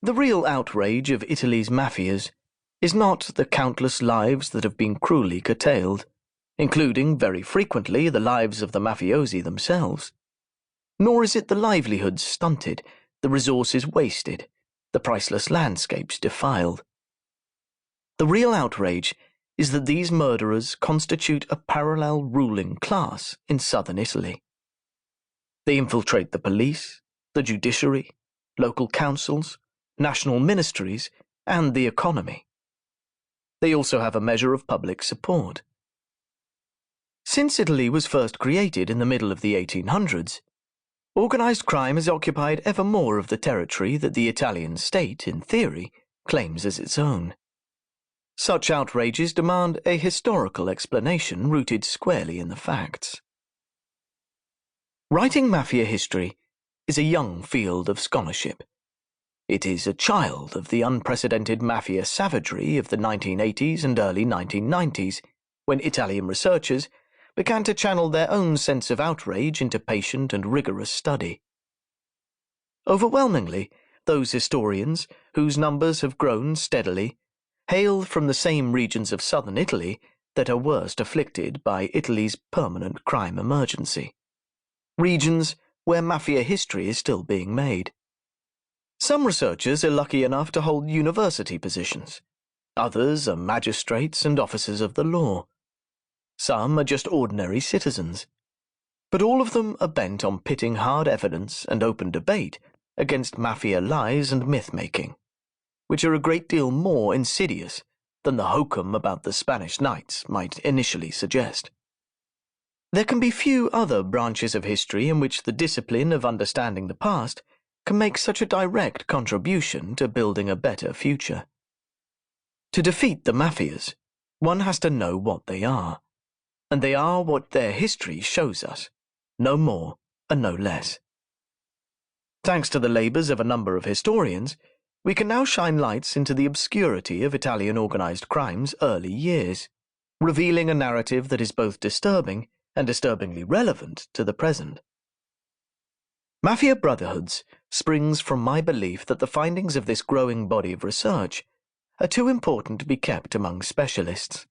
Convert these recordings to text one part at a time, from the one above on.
The real outrage of Italy's mafias is not the countless lives that have been cruelly curtailed, including very frequently the lives of the mafiosi themselves. Nor is it the livelihoods stunted, the resources wasted, the priceless landscapes defiled. The real outrage is that these murderers constitute a parallel ruling class in southern Italy. They infiltrate the police, the judiciary, local councils, national ministries, and the economy. They also have a measure of public support. Since Italy was first created in the middle of the 1800s, organized crime has occupied ever more of the territory that the Italian state, in theory, claims as its own. Such outrages demand a historical explanation rooted squarely in the facts. Writing mafia history is a young field of scholarship. It is a child of the unprecedented mafia savagery of the 1980s and early 1990s, when Italian researchers began to channel their own sense of outrage into patient and rigorous study. Overwhelmingly, those historians, whose numbers have grown steadily, hail from the same regions of southern Italy that are worst afflicted by Italy's permanent crime emergency. Regions where mafia history is still being made. Some researchers are lucky enough to hold university positions. Others are magistrates and officers of the law. Some are just ordinary citizens. But all of them are bent on pitting hard evidence and open debate against mafia lies and myth-making, which are a great deal more insidious than the hokum about the Spanish Knights might initially suggest. There can be few other branches of history in which the discipline of understanding the past can make such a direct contribution to building a better future. To defeat the mafias, one has to know what they are, and they are what their history shows us, no more and no less. Thanks to the labours of a number of historians, we can now shine lights into the obscurity of Italian organised crime's early years, revealing a narrative that is both disturbing and disturbingly relevant to the present. Mafia Brotherhoods springs from my belief that the findings of this growing body of research are too important to be kept among specialists.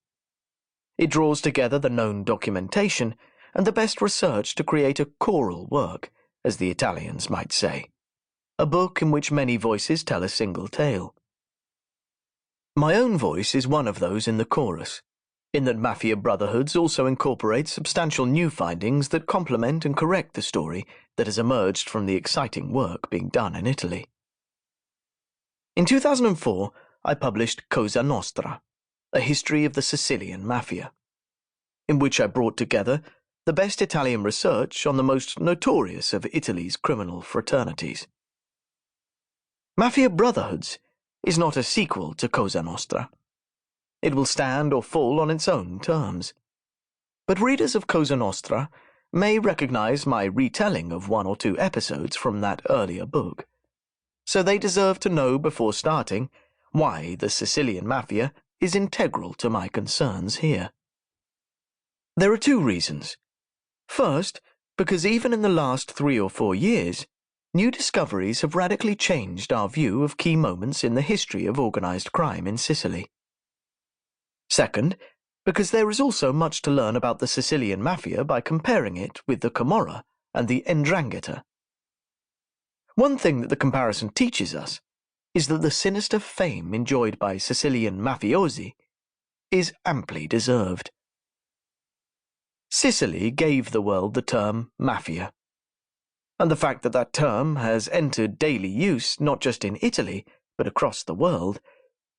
It draws together the known documentation and the best research to create a choral work, as the Italians might say, a book in which many voices tell a single tale. My own voice is one of those in the chorus, in that Mafia Brotherhoods also incorporates substantial new findings that complement and correct the story that has emerged from the exciting work being done in Italy. In 2004, I published Cosa Nostra, a history of the Sicilian Mafia, in which I brought together the best Italian research on the most notorious of Italy's criminal fraternities. Mafia Brotherhoods is not a sequel to Cosa Nostra. It will stand or fall on its own terms. But readers of Cosa Nostra may recognize my retelling of one or two episodes from that earlier book, so they deserve to know before starting why the Sicilian Mafia is integral to my concerns here. There are two reasons. First, because even in the last 3 or 4 years, new discoveries have radically changed our view of key moments in the history of organized crime in Sicily. Second, because there is also much to learn about the Sicilian Mafia by comparing it with the CAMORRA and the NDRANGHETA. One thing that the comparison teaches us is that the sinister fame enjoyed by Sicilian mafiosi is amply deserved. Sicily gave the world the term mafia, and the fact that that term has entered daily use not just in Italy but across the world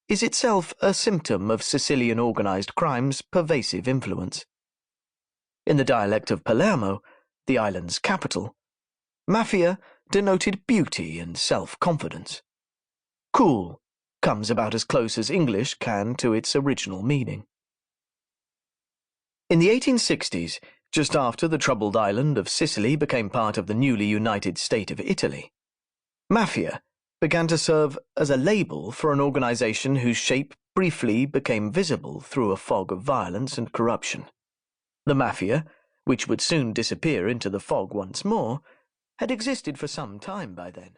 is itself a symptom of Sicilian organized crime's pervasive influence. In the dialect of Palermo, the island's capital, mafia denoted beauty and self-confidence. Cool comes about as close as English can to its original meaning. In the 1860s, just after the troubled island of Sicily became part of the newly united state of Italy, mafia began to serve as a label for an organization whose shape briefly became visible through a fog of violence and corruption. The mafia, which would soon disappear into the fog once more, had existed for some time by then.